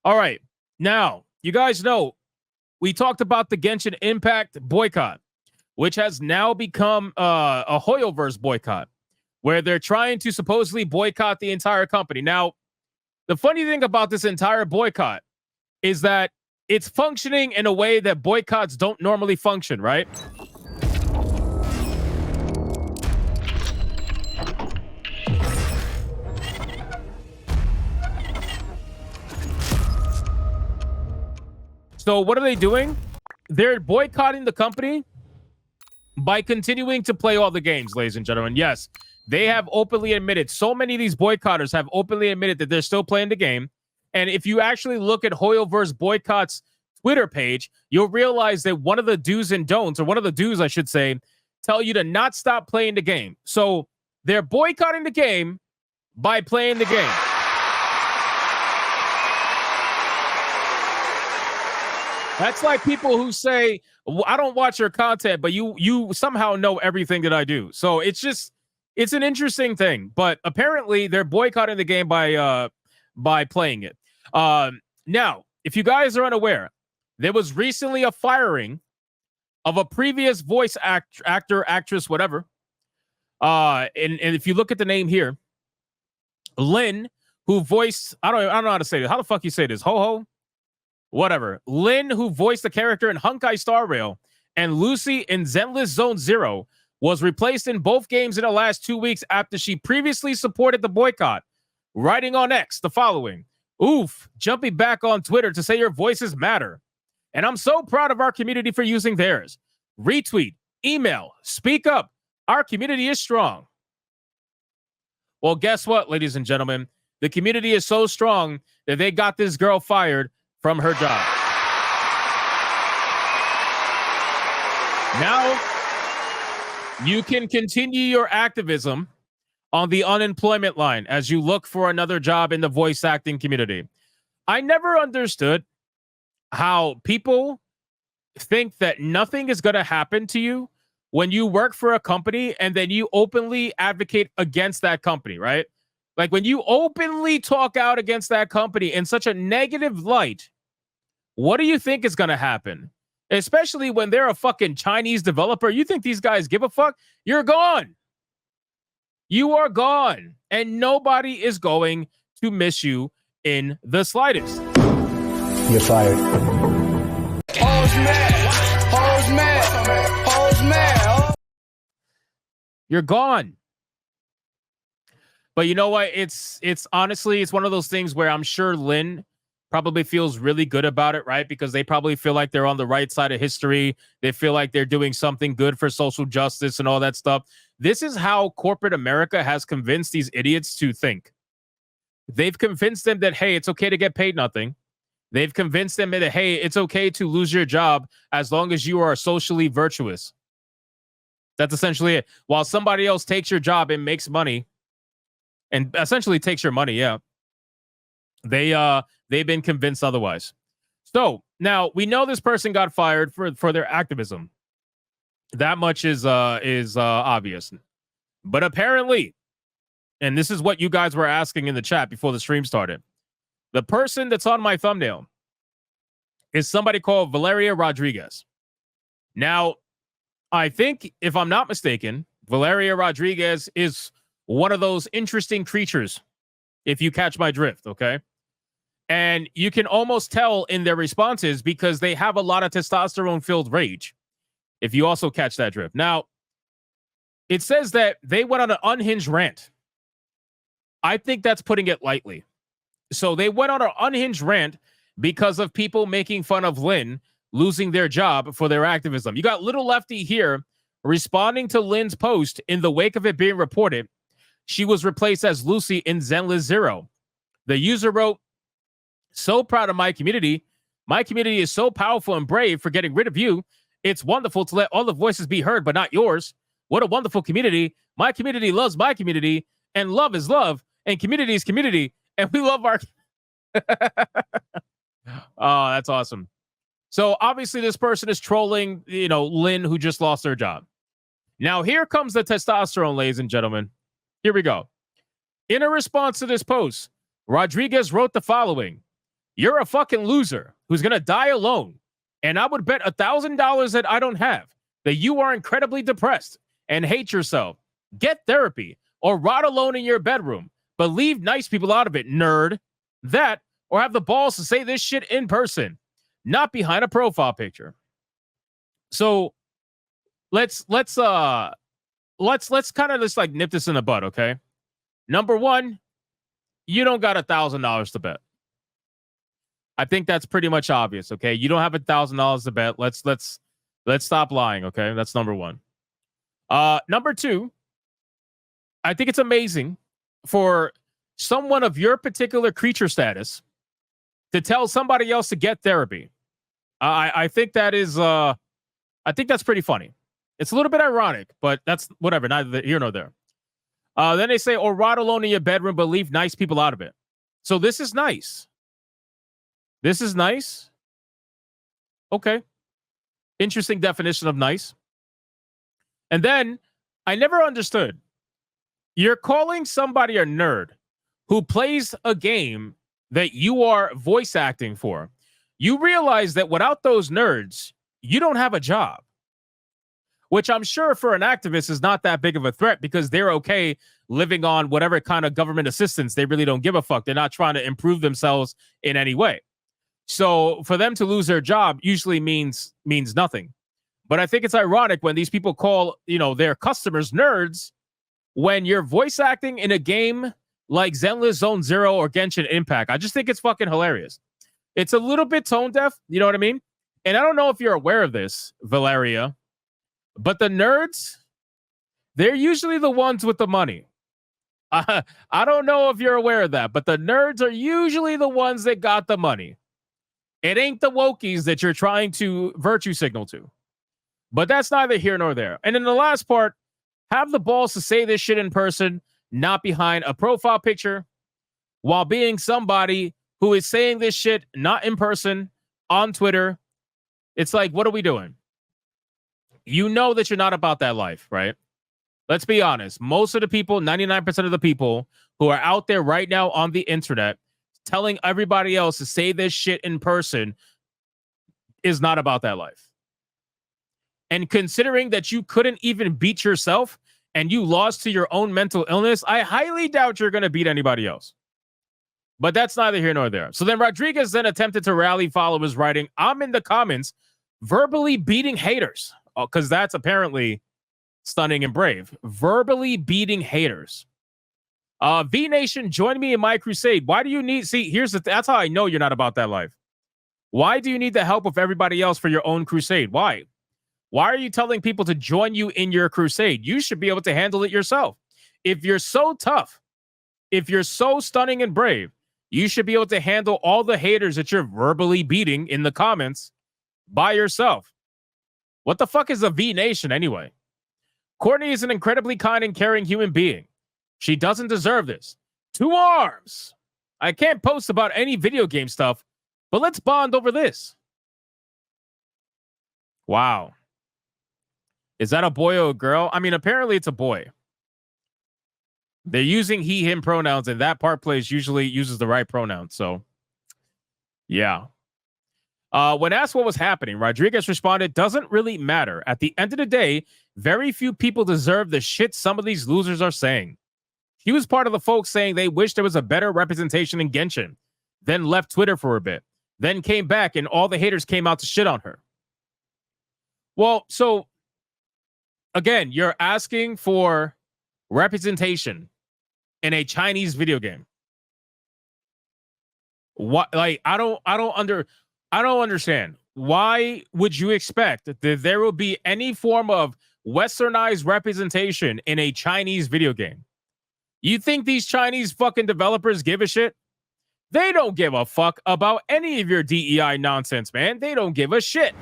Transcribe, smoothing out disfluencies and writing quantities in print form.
All right. Now, you guys know we talked about the Genshin Impact boycott, which has now become a Hoyoverse boycott, where they're trying to supposedly boycott the entire company. Now, the funny thing about this entire boycott is that it's functioning in a way that boycotts don't normally function, right? So what are they doing? They're boycotting the company by continuing to play all the games, ladies and gentlemen. Yes, they have openly admitted, so many of these boycotters have openly admitted that they're still playing the game. And if you actually look at Hoyoverse Boycott's Twitter page, you'll realize that one of the do's and don'ts, or one of the do's, I should say, tell you to not stop playing the game. So they're boycotting the game by playing the game. That's like people who say, I don't watch your content, but you somehow know everything that I do. So it's an interesting thing. But apparently they're boycotting the game by playing it. Now, if you guys are unaware, there was recently a firing of a previous voice actor, actress, whatever. And if you look at the name here, Lynn, who voiced, I don't know how to say this. How the fuck you say this? Ho-ho? Whatever. Lynn, who voiced the character in Honkai Star Rail and Lucy in Zenless Zone Zero, was replaced in both games in the last 2 weeks after she previously supported the boycott, writing on X the following: "Oof, jumping back on Twitter to say your voices matter. And I'm so proud of our community for using theirs. Retweet, email, speak up. Our community is strong." Well, guess what, ladies and gentlemen? The community is so strong that they got this girl fired from her job. Now, you can continue your activism on the unemployment line as you look for another job in the voice acting community. I never understood how people think that nothing is going to happen to you when you work for a company and then you openly advocate against that company, right? Like when you openly talk out against that company in such a negative light, what do you think is going to happen? Especially when they're a fucking Chinese developer. You think these guys give a fuck? You're gone. You are gone. And nobody is going to miss you in the slightest. You're fired. Hoes mad. Hoes mad. Hoes mad. You're gone. But you know what? It's honestly, it's one of those things where I'm sure Lynn probably feels really good about it, right? Because they probably feel like they're on the right side of history. They feel like they're doing something good for social justice and all that stuff. This is how corporate America has convinced these idiots to think. They've convinced them that, hey, it's okay to get paid nothing. They've convinced them that, hey, it's okay to lose your job as long as you are socially virtuous. That's essentially it. While somebody else takes your job and makes money and essentially takes your money, yeah. They've been convinced otherwise. So now we know this person got fired for their activism. That much is obvious. But apparently, and this is what you guys were asking in the chat before the stream started, the person that's on my thumbnail is somebody called Valeria Rodriguez. Now, I think, if I'm not mistaken, Valeria Rodriguez is one of those interesting creatures, if you catch my drift, okay? And you can almost tell in their responses because they have a lot of testosterone-filled rage, if you also catch that drift. Now, it says that they went on an unhinged rant. I think that's putting it lightly. So they went on an unhinged rant because of people making fun of Lynn losing their job for their activism. You got Little Lefty here responding to Lynn's post in the wake of it being reported she was replaced as Lucy in Zenless Zero. The user wrote, "So proud of my community. My community is so powerful and brave for getting rid of you. It's wonderful to let all the voices be heard, but not yours. What a wonderful community. My community loves my community, and love is love, and community is community, and we love our..." Oh, that's awesome. So obviously this person is trolling, Lynn, who just lost her job. Now here comes the testosterone, ladies and gentlemen. Here we go. In a response to this post, Rodriguez wrote the following: You're a fucking loser who's going to die alone. And I would bet $1,000 that I don't have that you are incredibly depressed and hate yourself. Get therapy or rot alone in your bedroom, but leave nice people out of it, nerd. That, or have the balls to say this shit in person, not behind a profile picture. So let's kind of just like nip this in the bud, okay? Number one, you don't got $1,000 to bet. I think that's pretty much obvious, okay? You don't have $1,000 to bet. Let's stop lying, okay? That's number one. Number two, I think it's amazing for someone of your particular creature status to tell somebody else to get therapy. I think that is I think that's pretty funny. It's a little bit ironic, but that's whatever, neither here nor there. Then they say, or rot alone in your bedroom, but leave nice people out of it. So this is nice. This is nice. Okay. Interesting definition of nice. And then I never understood. You're calling somebody a nerd who plays a game that you are voice acting for. You realize that without those nerds, you don't have a job. Which I'm sure for an activist is not that big of a threat because they're okay living on whatever kind of government assistance. They really don't give a fuck. They're not trying to improve themselves in any way. So for them to lose their job usually means nothing. But I think it's ironic when these people call, their customers nerds when you're voice acting in a game like Zenless Zone Zero or Genshin Impact. I just think it's fucking hilarious. It's a little bit tone deaf, you know what I mean? And I don't know if you're aware of this, Valeria, but the nerds, they're usually the ones with the money. I don't know if you're aware of that, but the nerds are usually the ones that got the money. It ain't the wokies that you're trying to virtue signal to. But that's neither here nor there. And in the last part, have the balls to say this shit in person, not behind a profile picture, while being somebody who is saying this shit not in person on Twitter. It's like, what are we doing? You know that you're not about that life, right? Let's be honest. Most of the people, 99% of the people who are out there right now on the internet telling everybody else to say this shit in person is not about that life. And considering that you couldn't even beat yourself and you lost to your own mental illness, I highly doubt you're going to beat anybody else. But that's neither here nor there. So then Rodriguez then attempted to rally followers, writing, I'm in the comments verbally beating haters. Because that's apparently stunning and brave. Verbally beating haters. V Nation, join me in my crusade. Why do you need... See, that's how I know you're not about that life. Why do you need the help of everybody else for your own crusade? Why? Why are you telling people to join you in your crusade? You should be able to handle it yourself. If you're so tough, if you're so stunning and brave, you should be able to handle all the haters that you're verbally beating in the comments by yourself. What the fuck is a V Nation anyway? Courtney is an incredibly kind and caring human being. She doesn't deserve this. 2 arms. I can't post about any video game stuff, but let's bond over this. Wow. Is that a boy or a girl? I mean, apparently it's a boy. They're using he, him pronouns, and that part plays usually uses the right pronoun. So, yeah. When asked what was happening, Rodriguez responded, doesn't really matter. At the end of the day, very few people deserve the shit some of these losers are saying. He was part of the folks saying they wish there was a better representation in Genshin, then left Twitter for a bit, then came back and all the haters came out to shit on her. Well, so again, you're asking for representation in a Chinese video game. What? Like, I don't understand. Why would you expect that there will be any form of westernized representation in a Chinese video game? You think these Chinese fucking developers give a shit? They don't give a fuck about any of your DEI nonsense, man. They don't give a shit.